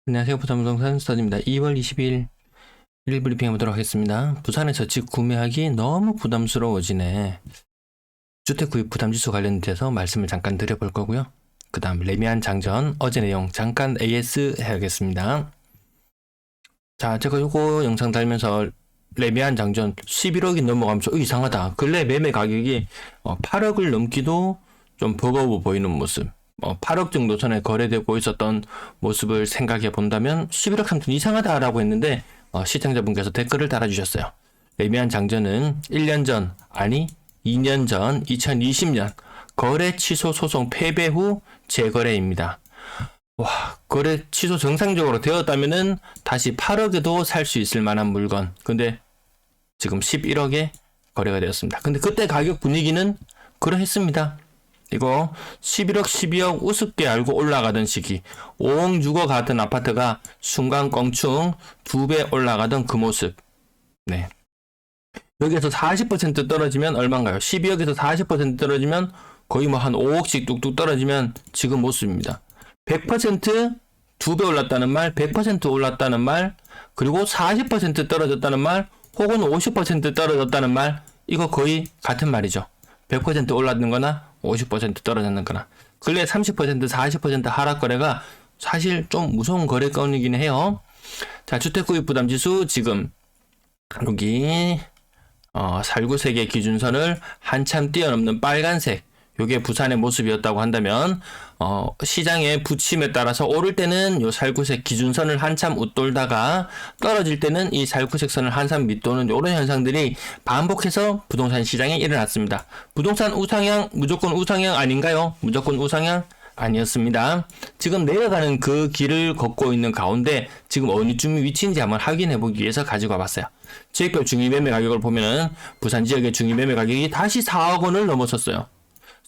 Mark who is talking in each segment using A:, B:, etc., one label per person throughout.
A: 안녕하세요. 부산부동산 스터디입니다. 2월 22일 1일 브리핑 해보도록 하겠습니다. 부산에 저집 구매하기 너무 부담스러워지네. 주택 구입 부담지수 관련돼서 말씀을 잠깐 드려볼 거고요. 그 다음 레미안 장전 어제 내용 잠깐 AS 해야겠습니다. 자, 제가 요거 영상 달면서 레미안 장전 11억이 넘어가면서 이상하다. 근래 매매 가격이 8억을 넘기도 좀 버거워 보이는 모습. 8억 정도 전에 거래되고 있었던 모습을 생각해 본다면 11억 삼천 이상하다라고 했는데 시청자분께서 댓글을 달아주셨어요. 레미안 장전은 1년 전, 아니 2년 전 2020년 거래 취소 소송 패배 후 재거래입니다. 와, 거래 취소 정상적으로 되었다면은 다시 8억에도 살 수 있을 만한 물건. 근데 지금 11억에 거래가 되었습니다. 근데 그때 가격 분위기는 그러했습니다. 이거 11억, 12억 우습게 알고 올라가던 시기 5억, 6억 같은 아파트가 순간 껑충 2배 올라가던 그 모습. 네. 여기에서 40% 떨어지면 얼마인가요? 12억에서 40% 떨어지면 거의 뭐 한 5억씩 뚝뚝 떨어지면 지금 모습입니다. 100% 2배 올랐다는 말, 100% 올랐다는 말, 그리고 40% 떨어졌다는 말, 혹은 50% 떨어졌다는 말, 이거 거의 같은 말이죠. 100% 올랐는 거나 50% 떨어졌는 거나. 근래 30%, 40% 하락 거래가 사실 좀 무서운 거래건이긴 해요. 자, 주택구입 부담지수 지금 여기 살구색의 기준선을 한참 뛰어넘는 빨간색, 요게 부산의 모습이었다고 한다면 시장의 부침에 따라서 오를 때는 요 살구색 기준선을 한참 웃돌다가 떨어질 때는 이 살구색 선을 한참 밑도는 이런 현상들이 반복해서 부동산 시장에 일어났습니다. 부동산 우상향 무조건 우상향 아닌가요? 무조건 우상향 아니었습니다. 지금 내려가는 그 길을 걷고 있는 가운데 지금 어느쯤 위치인지 한번 확인해 보기 위해서 가지고 와봤어요. 지역별 중위매매 가격을 보면은 부산 지역의 중위매매 가격이 다시 4억 원을 넘어섰어요.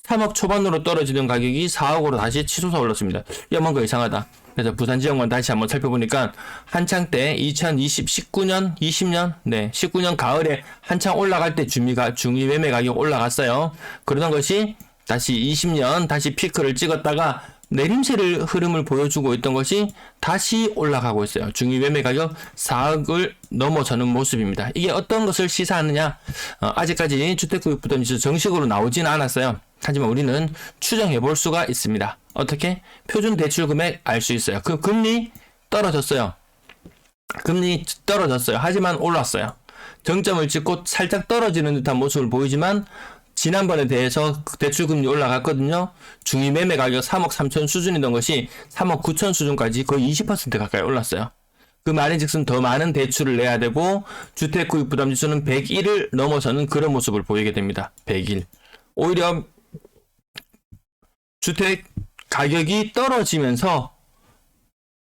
A: 3억 초반으로 떨어지던 가격이 4억으로 다시 치솟아 올랐습니다. 야, 뭔가 이상하다. 그래서 부산 지역만 다시 한번 살펴보니까 한창 때 19년, 20년, 19년 가을에 한창 올라갈 때 중위 매매 가격 올라갔어요. 그러던 것이 다시 20년 다시 피크를 찍었다가 내림세를 흐름을 보여주고 있던 것이 다시 올라가고 있어요. 중위 매매 가격 4억을 넘어서는 모습입니다. 이게 어떤 것을 시사하느냐? 아직까지 주택구입 부담지수 정식으로 나오진 않았어요. 하지만 우리는 추정해 볼 수가 있습니다. 어떻게? 표준 대출 금액 알 수 있어요. 그 금리 떨어졌어요. 금리 떨어졌어요. 하지만 올랐어요. 정점을 찍고 살짝 떨어지는 듯한 모습을 보이지만 지난번에 대해서 대출금리 올라갔거든요. 중위 매매 가격 3억 3천 수준이던 것이 3억 9천 수준까지 거의 20% 가까이 올랐어요. 그 말인즉슨 더 많은 대출을 내야 되고 주택 구입 부담 지수는 101을 넘어서는 그런 모습을 보이게 됩니다. 101. 오히려 주택 가격이 떨어지면서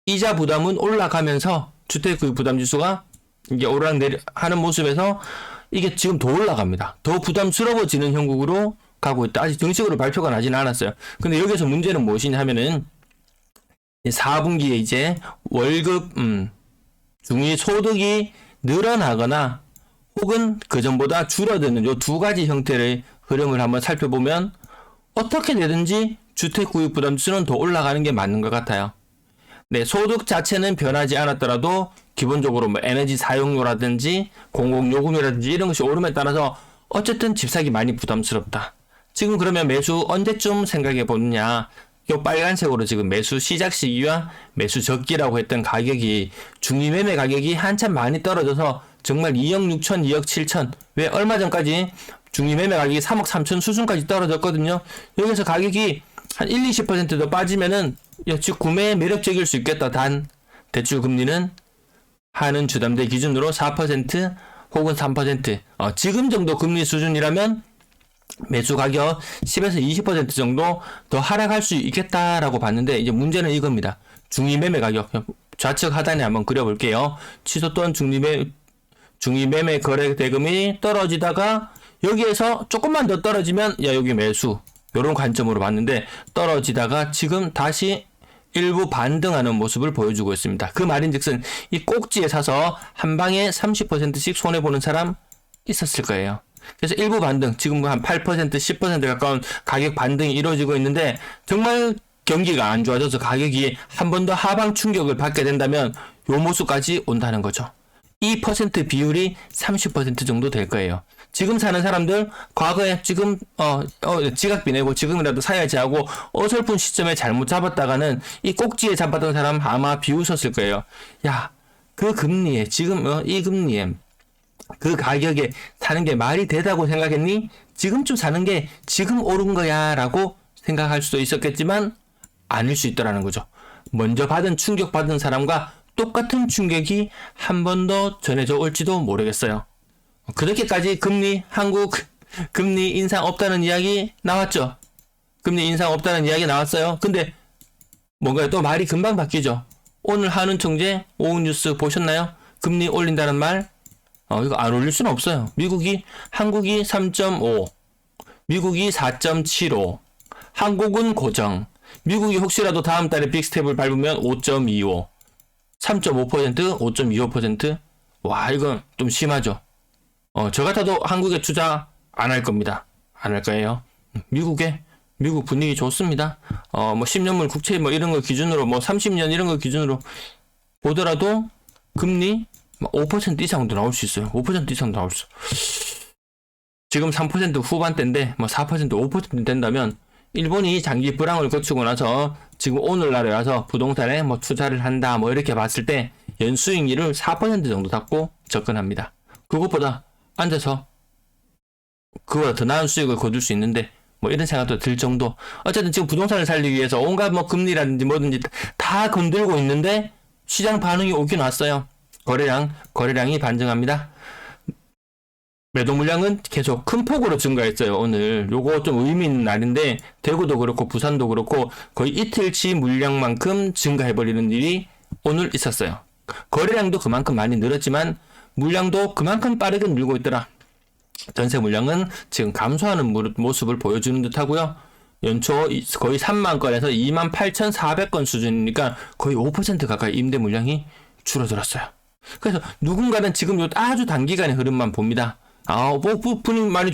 A: 이자 부담은 올라가면서 주택 구입 부담 지수가 이게 오르락내리락 하는 모습에서 이게 지금 더 올라갑니다. 더 부담스러워지는 형국으로 가고 있다. 아직 정식으로 발표가 나지는 않았어요. 근데 여기서 문제는 무엇이냐 하면은 4분기에 이제 월급 중위 소득이 늘어나거나 혹은 그전보다 줄어드는 요 두 가지 형태의 흐름을 한번 살펴보면 어떻게 되든지 주택 구입 부담지수는 더 올라가는 게 맞는 것 같아요. 네, 소득 자체는 변하지 않았더라도 기본적으로 뭐 에너지 사용료라든지 공공요금이라든지 이런 것이 오름에 따라서 어쨌든 집 사기 많이 부담스럽다. 지금 그러면 매수 언제쯤 생각해 보느냐? 요 빨간색으로 지금 매수 시작 시기와 매수 적기라고 했던 가격이 중위 매매 가격이 한참 많이 떨어져서 정말 2억 6천, 2억 7천 왜 얼마 전까지 중위 매매 가격이 3억 3천 수준까지 떨어졌거든요. 여기서 가격이 한 1, 20%더 빠지면은 즉 구매에 매력적일 수 있겠다. 단 대출 금리는 하는 주담대 기준으로 4% 혹은 3% 지금 정도 금리 수준이라면 매수 가격 10에서 20% 정도 더 하락할 수 있겠다라고 봤는데 이제 문제는 이겁니다. 중위 매매 가격 좌측 하단에 한번 그려볼게요. 취소돈 중위 매매 거래 대금이 떨어지다가 여기에서 조금만 더 떨어지면 야 여기 매수 요런 관점으로 봤는데 떨어지다가 지금 다시 일부 반등하는 모습을 보여주고 있습니다. 그 말인즉슨 이 꼭지에 사서 한 방에 30%씩 손해보는 사람 있었을 거예요. 그래서 일부 반등, 지금 한 8%, 10% 가까운 가격 반등이 이루어지고 있는데 정말 경기가 안 좋아져서 가격이 한 번 더 하방 충격을 받게 된다면 요 모습까지 온다는 거죠. 이 퍼센트 비율이 30% 정도 될 거예요. 지금 사는 사람들 과거에 지금 지각비 내고 지금이라도 사야지 하고 어설픈 시점에 잘못 잡았다가는 이 꼭지에 잡았던 사람 아마 비웃었을 거예요. 야, 그 금리에 지금 이 금리에 그 가격에 사는 게 말이 되다고 생각했니? 지금쯤 사는 게 지금 오른 거야 라고 생각할 수도 있었겠지만 아닐 수 있더라는 거죠. 먼저 받은 충격받은 사람과 똑같은 충격이 한 번 더 전해져 올지도 모르겠어요. 그렇게까지 한국 금리 인상 없다는 이야기 나왔죠. 금리 인상 없다는 이야기 나왔어요. 근데 뭔가 또 말이 금방 바뀌죠. 오늘 한은 총재 오후 뉴스 보셨나요? 금리 올린다는 말 이거 안 올릴 수는 없어요. 한국이 3.5, 미국이 4.75, 한국은 고정, 미국이 혹시라도 다음 달에 빅스텝을 밟으면 5.25, 3.5%, 5.25%. 와, 이건 좀 심하죠. 저 같아도 한국에 투자 안 할 겁니다. 안 할 거예요. 미국 분위기 좋습니다. 뭐 10년물 국채 뭐 이런 거 기준으로 뭐 30년 이런 거 기준으로 보더라도 금리 5% 이상도 나올 수 있어요. 5% 이상도 나올 수. 지금 3% 후반대인데 뭐 4%, 5% 된다면 일본이 장기 불황을 거치고 나서 지금 오늘날에 와서 부동산에 뭐 투자를 한다 뭐 이렇게 봤을 때 연수익률을 4% 정도 잡고 접근합니다. 그것보다 앉아서 그거보다 더 나은 수익을 거둘 수 있는데 뭐 이런 생각도 들 정도. 어쨌든 지금 부동산을 살리기 위해서 온갖 뭐 금리라든지 뭐든지 다 건들고 있는데 시장 반응이 오긴 왔어요. 거래량이 반등합니다. 매도 물량은 계속 큰 폭으로 증가했어요. 오늘 요거 좀 의미 있는 날인데 대구도 그렇고 부산도 그렇고 거의 이틀치 물량만큼 증가해버리는 일이 오늘 있었어요. 거래량도 그만큼 많이 늘었지만 물량도 그만큼 빠르게 늘고 있더라. 전세 물량은 지금 감소하는 모습을 보여주는 듯 하고요. 연초 거의 3만 건에서 28,400건 수준이니까 거의 5% 가까이 임대 물량이 줄어들었어요. 그래서 누군가는 지금 요 아주 단기간의 흐름만 봅니다.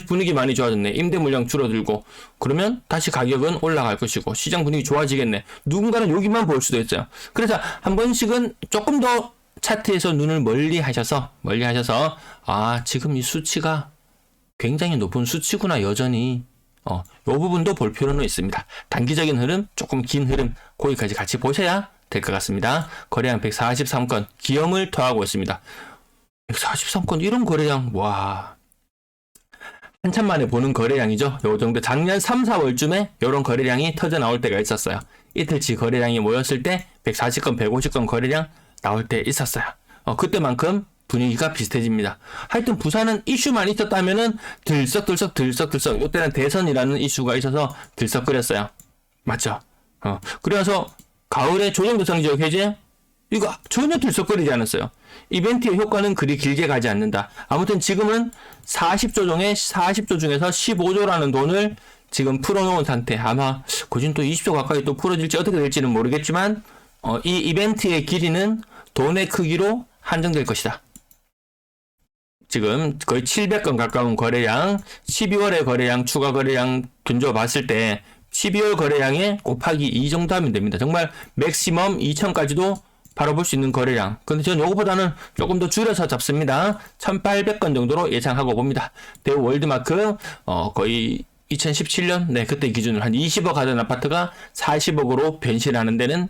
A: 분위기 많이 좋아졌네. 임대 물량 줄어들고 그러면 다시 가격은 올라갈 것이고 시장 분위기 좋아지겠네. 누군가는 여기만 볼 수도 있어요. 그래서 한 번씩은 조금 더 차트에서 눈을 멀리 하셔서 지금 이 수치가 굉장히 높은 수치구나 여전히 요 부분도 볼 필요는 있습니다. 단기적인 흐름, 조금 긴 흐름 거기까지 같이 보셔야 될 것 같습니다. 거래량 143건 기염을 토하고 있습니다. 143건 이런 거래량 와 한참 만에 보는 거래량이죠. 요 정도 작년 3, 4월쯤에 이런 거래량이 터져 나올 때가 있었어요. 이틀치 거래량이 모였을 때 140건, 150건 거래량 나올 때 있었어요. 그때만큼 분위기가 비슷해집니다. 하여튼 부산은 이슈만 있었다면은 들썩들썩 이때는 대선이라는 이슈가 있어서 들썩거렸어요. 맞죠? 그래서 가을에 조정도상 지역 해제 이거 전혀 들썩거리지 않았어요. 이벤트의 효과는 그리 길게 가지 않는다. 아무튼 지금은 40조 중에서 15조라는 돈을 지금 풀어놓은 상태. 아마 거진 또 20조 가까이 또 풀어질지 어떻게 될지는 모르겠지만 이 이벤트의 길이는 돈의 크기로 한정될 것이다. 지금 거의 700건 가까운 거래량, 12월의 거래량, 추가 거래량 견줘봤을 때 12월 거래량에 곱하기 2 정도 하면 됩니다. 정말 맥시멈 2,000까지도 바라볼 수 있는 거래량. 근데 저는 요거보다는 조금 더 줄여서 잡습니다. 1,800건 정도로 예상하고 봅니다. 대우 월드마크 거의 2017년 그때 기준으로 한 20억 하던 아파트가 40억으로 변신하는 데는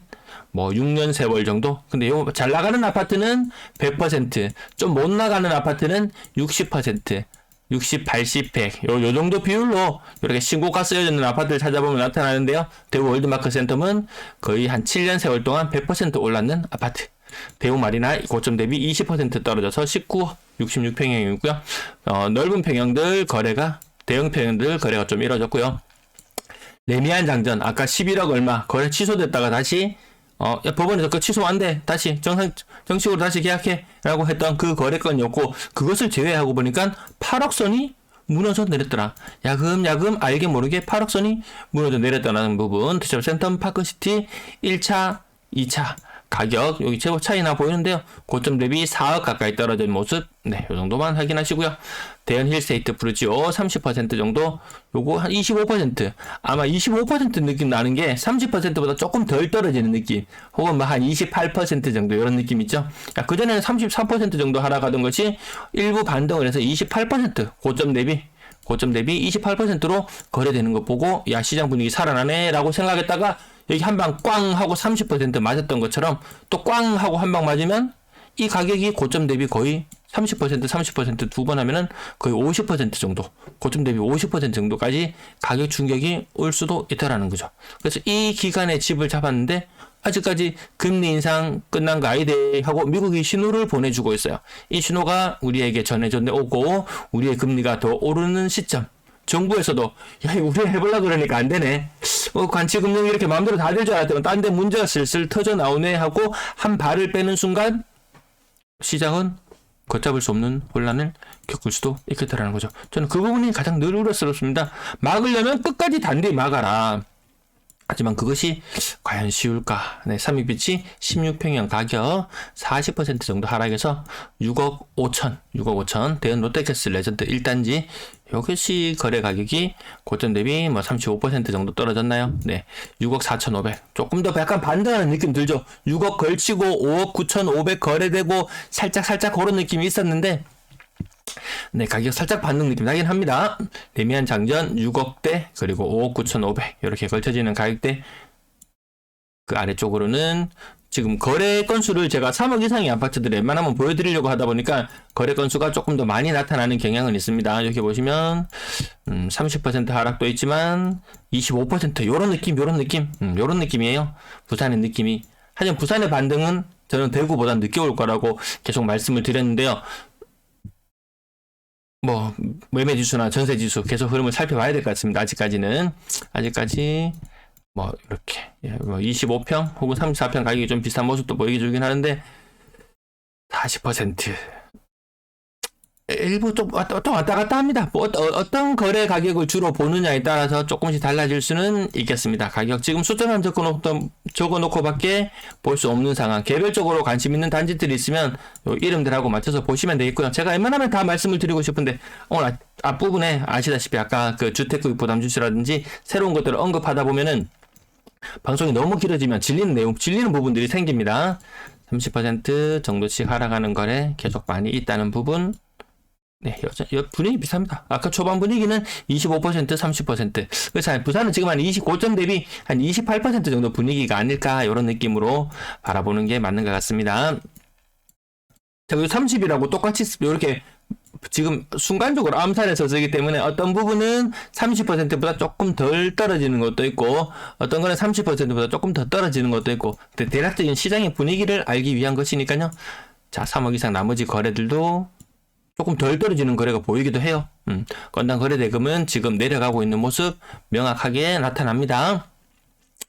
A: 뭐 6년 세월 정도. 근데 요 잘 나가는 아파트는 100%, 좀 못 나가는 아파트는 60%, 60, 80, 100. 요 정도 비율로 이렇게 신고가 쓰여져 있는 아파트를 찾아보면 나타나는데요. 대우 월드마크 센텀은 거의 한 7년 세월 동안 100% 올랐는 아파트. 대우 마리나 고점 대비 20% 떨어져서 19, 66평형이고요. 넓은 평형들 거래가, 대형 평형들 거래가 좀 이뤄졌고요. 레미안 장전, 아까 11억 얼마 거래 취소됐다가 다시 법원에서 그 취소 안 돼. 다시 정식으로 다시 계약해. 라고 했던 그 거래건이었고, 그것을 제외하고 보니까 8억 선이 무너져 내렸더라. 야금 알게 모르게 8억 선이 무너져 내렸다는 부분. 대체로 센텀 파크시티 1차, 2차 가격 여기 제법 차이나 보이는데요. 고점 대비 4억 가까이 떨어진 모습. 네, 요 정도만 확인하시고요. 대연 힐스테이트 프루지오 30% 정도, 요거 한 25%, 아마 25% 느낌 나는 게 30%보다 조금 덜 떨어지는 느낌, 혹은 뭐 한 28% 정도 이런 느낌 있죠. 그전에는 33% 정도 하락하던 것이 일부 반등을 해서 28% 고점 대비 28%로 거래되는 거 보고 야, 시장 분위기 살아나네 라고 생각했다가 여기 한 방 꽝 하고 30% 맞았던 것처럼 또 꽝 하고 한 방 맞으면 이 가격이 고점 대비 거의 30% 두 번 하면은 거의 50% 정도, 고점 대비 50% 정도까지 가격 충격이 올 수도 있다라는 거죠. 그래서 이 기간에 집을 잡았는데 아직까지 금리 인상 끝난 거 아이데 하고 미국이 신호를 보내주고 있어요. 이 신호가 우리에게 전해져 오고 우리의 금리가 더 오르는 시점, 정부에서도 야, 우리 해보려고 그러니까 안 되네, 관치금융이 이렇게 마음대로 다 될 줄 알았더니 딴 데 문제가 슬슬 터져 나오네 하고 한 발을 빼는 순간 시장은 걷잡을 수 없는 혼란을 겪을 수도 있겠다라는 거죠. 저는 그 부분이 가장 늘 우려스럽습니다. 막으려면 끝까지 단디 막아라. 하지만 그것이 과연 쉬울까? 네, 삼익빛이 16평형 가격 40% 정도 하락해서 6억 5천, 대연 롯데캐슬 레전드 1단지, 이것이 거래 가격이 고점 대비 뭐 35% 정도 떨어졌나요? 네, 6억 4,500. 조금 더 약간 반등하는 느낌 들죠? 6억 걸치고 5억 9,500 거래되고 살짝 그런 느낌이 있었는데, 네, 가격 살짝 반등 느낌 나긴 합니다. 레미안 장전 6억대, 그리고 5억 9,500 이렇게 걸쳐지는 가격대. 그 아래쪽으로는 지금 거래 건수를 제가 3억 이상의 아파트들 웬만하면 보여드리려고 하다 보니까 거래 건수가 조금 더 많이 나타나는 경향은 있습니다. 이렇게 보시면 30% 하락도 있지만 25% 요런 느낌이에요. 부산의 느낌이. 하지만 부산의 반등은 저는 대구보다 늦게 올 거라고 계속 말씀을 드렸는데요. 뭐 매매지수나 전세지수 계속 흐름을 살펴봐야 될 것 같습니다. 아직까지 뭐 이렇게 뭐 25평 혹은 34평 가격이 좀 비슷한 모습도 보이긴 하는데 40% 일부 좀 왔다 갔다 합니다. 뭐 어떤 거래 가격을 주로 보느냐에 따라서 조금씩 달라질 수는 있겠습니다. 가격 지금 숫자만 적어놓고 밖에 볼 수 없는 상황, 개별적으로 관심 있는 단지들이 있으면 이름들하고 맞춰서 보시면 되겠고요. 제가 웬만하면 다 말씀을 드리고 싶은데 오늘 앞부분에 아시다시피 아까 그 주택구입 부담지수라든지 새로운 것들을 언급하다 보면은 방송이 너무 길어지면 질리는 부분들이 생깁니다. 30% 정도씩 하락하는 거래 계속 많이 있다는 부분. 네, 분위기 비슷합니다. 아까 초반 분위기는 25%, 30%. 그래서 부산은 지금 한 고점 대비 한 28% 정도 분위기가 아닐까, 이런 느낌으로 바라보는 게 맞는 것 같습니다. 자, 그리고 30이라고 똑같이 이렇게 지금 순간적으로 암산해서 쓰기 때문에 어떤 부분은 30%보다 조금 덜 떨어지는 것도 있고, 어떤 거는 30%보다 조금 더 떨어지는 것도 있고, 대략적인 시장의 분위기를 알기 위한 것이니까요. 자, 3억 이상 나머지 거래들도 조금 덜 떨어지는 거래가 보이기도 해요. 건당 거래 대금은 지금 내려가고 있는 모습 명확하게 나타납니다.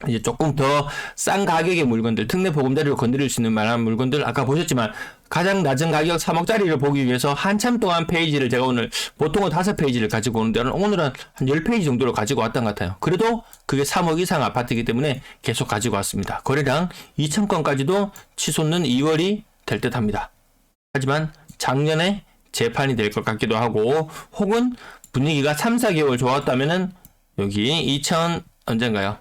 A: 이제 조금 더 싼 가격의 물건들, 특례 보금자리로 건드릴 수 있는 만한 물건들, 아까 보셨지만 가장 낮은 가격 3억짜리를 보기 위해서 한참 동안 페이지를 제가 오늘 보통은 5페이지를 가지고 오는데 오늘은 한 10페이지 정도를 가지고 왔던 것 같아요. 그래도 그게 3억 이상 아파트이기 때문에 계속 가지고 왔습니다. 거래량 2,000건까지도 치솟는 2월이 될 듯 합니다. 하지만 작년에 재판이 될 것 같기도 하고, 혹은 분위기가 3, 4개월 좋았다면은 여기 언젠가요?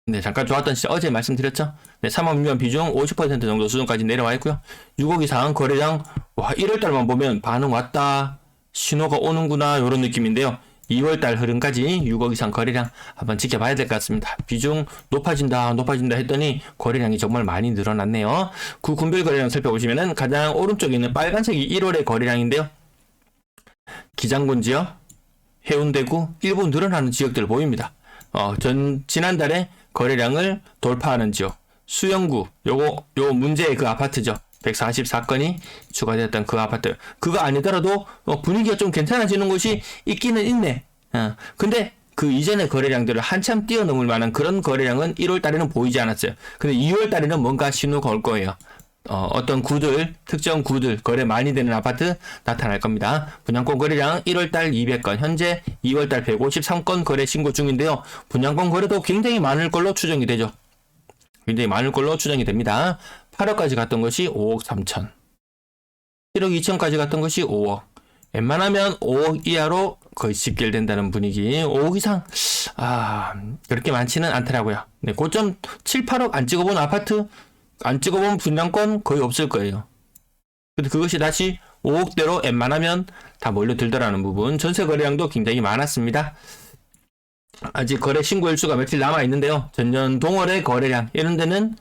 A: 네, 잠깐 좋았던 시절 어제 말씀드렸죠? 네, 3억 미만 비중 50% 정도 수준까지 내려와 있고요. 6억 이상 거래량, 1월달만 보면 반응 왔다, 신호가 오는구나, 이런 느낌인데요. 2월달 흐름까지 6억 이상 거래량 한번 지켜봐야 될 것 같습니다. 비중 높아진다 했더니 거래량이 정말 많이 늘어났네요. 그 군별 거래량 살펴보시면은 가장 오른쪽에 있는 빨간색이 1월의 거래량인데요. 기장군 지역, 해운대구, 일부 늘어나는 지역들 보입니다. 지난달에 거래량을 돌파하는 지역, 수영구, 요 문제의 그 아파트죠. 144건이 추가되었던 그 아파트. 그거 아니더라도 분위기가 좀 괜찮아지는 곳이 있기는 있네. 근데 그 이전의 거래량들을 한참 뛰어넘을 만한 그런 거래량은 1월 달에는 보이지 않았어요. 근데 2월 달에는 뭔가 신호가 올 거예요. 어떤 특정 구들, 거래 많이 되는 아파트 나타날 겁니다. 분양권 거래량 1월달 200건, 현재 2월달 153건 거래 신고 중인데요. 분양권 거래도 굉장히 많을 걸로 추정이 되죠. 굉장히 많을 걸로 추정이 됩니다. 8억까지 갔던 것이 5억 3천, 7억 2천까지 갔던 것이 5억, 웬만하면 5억 이하로 거의 집결된다는 분위기. 5억 이상 그렇게 많지는 않더라고요. 네, 고점 7, 8억 안 찍어본 아파트, 안 찍어본 분양권 거의 없을 거예요. 근데 그것이 다시 5억대로 웬만하면 다 몰려들더라는 부분. 전세 거래량도 굉장히 많았습니다. 아직 거래 신고 일수가 며칠 남아 있는데요. 전년 동월의 거래량 이런 데는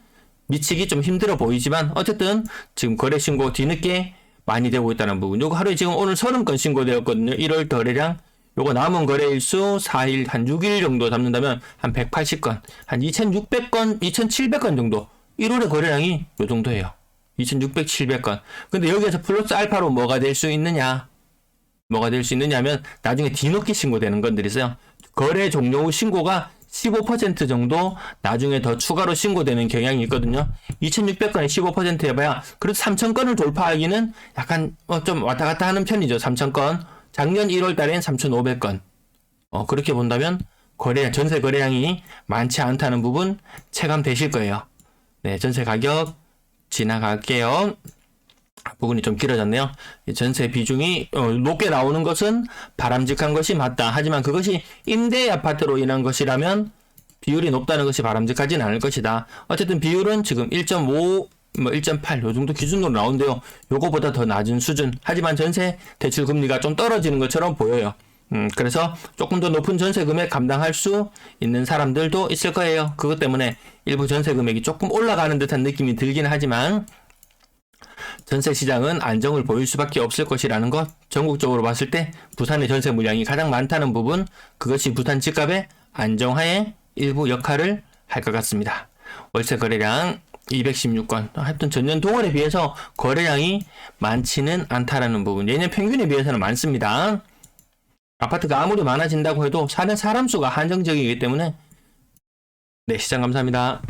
A: 미치기 좀 힘들어 보이지만 어쨌든 지금 거래 신고 뒤늦게 많이 되고 있다는 부분. 요거 하루에 지금 오늘 30건 신고되었거든요. 1월 거래량. 요거 남은 거래 일수 4일, 한 6일 정도 잡는다면 한 180건, 한 2600건, 2700건 정도. 1월의 거래량이 요 정도예요. 2600, 700건. 근데 여기에서 플러스 알파로 뭐가 될 수 있느냐? 뭐가 될 수 있느냐면 나중에 뒤늦게 신고되는 건들이 있어요. 거래 종료 후 신고가 15% 정도 나중에 더 추가로 신고되는 경향이 있거든요. 2600건에 15% 해봐야 그래도 3000건을 돌파하기는 약간 좀 왔다 갔다 하는 편이죠. 3000건. 작년 1월 달엔 3500건. 그렇게 본다면 전세 거래량이 많지 않다는 부분 체감되실 거예요. 네, 전세 가격 지나갈게요. 부분이 좀 길어졌네요. 전세 비중이 높게 나오는 것은 바람직한 것이 맞다. 하지만 그것이 임대 아파트로 인한 것이라면 비율이 높다는 것이 바람직하진 않을 것이다. 어쨌든 비율은 지금 1.5, 1.8 요 정도 기준으로 나오는데요. 요거보다 더 낮은 수준. 하지만 전세 대출 금리가 좀 떨어지는 것처럼 보여요. 그래서 조금 더 높은 전세 금액 감당할 수 있는 사람들도 있을 거예요. 그것 때문에 일부 전세 금액이 조금 올라가는 듯한 느낌이 들긴 하지만 전세 시장은 안정을 보일 수밖에 없을 것이라는 것, 전국적으로 봤을 때 부산의 전세 물량이 가장 많다는 부분, 그것이 부산 집값의 안정화에 일부 역할을 할 것 같습니다. 월세 거래량 216건, 하여튼 전년 동월에 비해서 거래량이 많지는 않다라는 부분, 예년 평균에 비해서는 많습니다. 아파트가 아무리 많아진다고 해도 사는 사람 수가 한정적이기 때문에. 네, 시장 감사합니다.